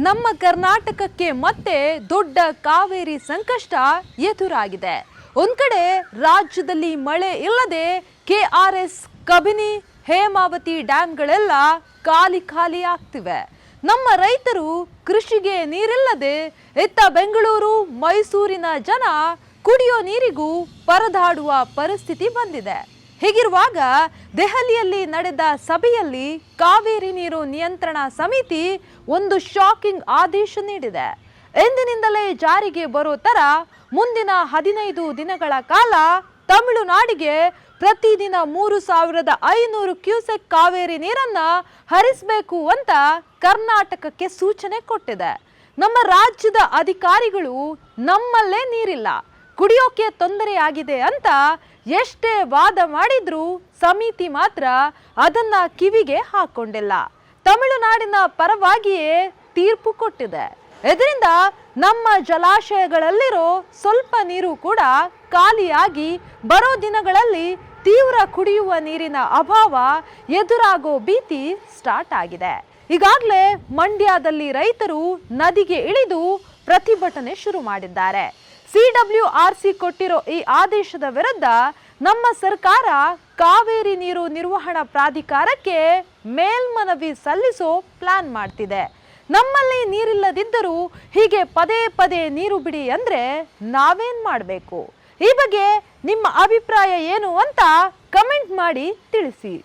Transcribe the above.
ನಮ್ಮ ಕರ್ನಾಟಕಕ್ಕೆ ಮತ್ತೆ ದೊಡ್ಡ ಕಾವೇರಿ ಸಂಕಷ್ಟ ಎದುರಾಗಿದೆ. ಒಂದ್ ಕಡೆ ರಾಜ್ಯದಲ್ಲಿ ಮಳೆ ಇಲ್ಲದೆ ಕೆಆರ್ಎಸ್, ಕಬಿನಿ, ಹೇಮಾವತಿ ಡ್ಯಾಂಗಳೆಲ್ಲ ಖಾಲಿ ಆಗ್ತಿವೆ. ನಮ್ಮ ರೈತರು ಕೃಷಿಗೆ ನೀರಿಲ್ಲದೆ ಇತ್ತ ಬೆಂಗಳೂರು, ಮೈಸೂರಿನ ಜನ ಕುಡಿಯೋ ನೀರಿಗೂ ಪರದಾಡುವ ಪರಿಸ್ಥಿತಿ ಬಂದಿದೆ. ಹೀಗಿರುವಾಗ ದೆಹಲಿಯಲ್ಲಿ ನಡೆದ ಸಭೆಯಲ್ಲಿ ಕಾವೇರಿ ನೀರು ನಿಯಂತ್ರಣ ಸಮಿತಿ ಒಂದು ಶಾಕಿಂಗ್ ಆದೇಶ ನೀಡಿದೆ. ಎಂದಿನಿಂದಲೇ ಜಾರಿಗೆ ಬರೋ ತರ ಮುಂದಿನ 15 ದಿನಗಳ ಕಾಲ ತಮಿಳುನಾಡಿಗೆ ಪ್ರತಿದಿನ 3500 ಕ್ಯೂಸೆಕ್ ಕಾವೇರಿ ನೀರನ್ನ ಹರಿಸಬೇಕು ಅಂತ ಕರ್ನಾಟಕಕ್ಕೆ ಸೂಚನೆ ಕೊಟ್ಟಿದೆ. ನಮ್ಮ ರಾಜ್ಯದ ಅಧಿಕಾರಿಗಳು ನಮ್ಮಲ್ಲೇ ನೀರಿಲ್ಲ, ಕುಡಿಯೋಕೆ ತೊಂದರೆಯಾಗಿದೆ ಅಂತ ಎಷ್ಟೇ ವಾದ ಮಾಡಿದ್ರೂ ಸಮಿತಿ ಮಾತ್ರ ಅದನ್ನ ಕಿವಿಗೆ ಹಾಕೊಂಡಿಲ್ಲ. ತಮಿಳುನಾಡಿನ ಪರವಾಗಿಯೇ ತೀರ್ಪು ಕೊಟ್ಟಿದೆ. ಇದರಿಂದ ನಮ್ಮ ಜಲಾಶಯಗಳಲ್ಲಿರೋ ಸ್ವಲ್ಪ ನೀರು ಕೂಡ ಖಾಲಿಯಾಗಿ ಬರೋ ದಿನಗಳಲ್ಲಿ ತೀವ್ರ ಕುಡಿಯುವ ನೀರಿನ ಅಭಾವ ಎದುರಾಗೋ ಭೀತಿ ಸ್ಟಾರ್ಟ್ ಆಗಿದೆ. ಈಗಾಗಲೇ ಮಂಡ್ಯದಲ್ಲಿ ರೈತರು ನದಿಗೆ ಇಳಿದು ಪ್ರತಿಭಟನೆ ಶುರು ಮಾಡಿದ್ದಾರೆ. CWRC ಕೊಟ್ಟಿರೋ ಈ ಆದೇಶದ ವಿರುದ್ಧ ನಮ್ಮ ಸರ್ಕಾರ ಕಾವೇರಿ ನೀರು ನಿರ್ವಹಣಾ ಪ್ರಾಧಿಕಾರಕ್ಕೆ ಮೇಲ್ಮನವಿ ಸಲ್ಲಿಸೋ ಪ್ಲಾನ್ ಮಾಡ್ತಿದೆ. ನಮ್ಮಲ್ಲಿ ನೀರಿಲ್ಲದಿದ್ದರೂ ಹೀಗೆ ಪದೇ ನೀರು ಬಿಡಿ ಅಂದ್ರೆ ನಾವೇನ್ ಮಾಡಬೇಕು? ಈ ಬಗ್ಗೆ ನಿಮ್ಮ ಅಭಿಪ್ರಾಯ ಏನು ಅಂತ ಕಮೆಂಟ್ ಮಾಡಿ ತಿಳಿಸಿ.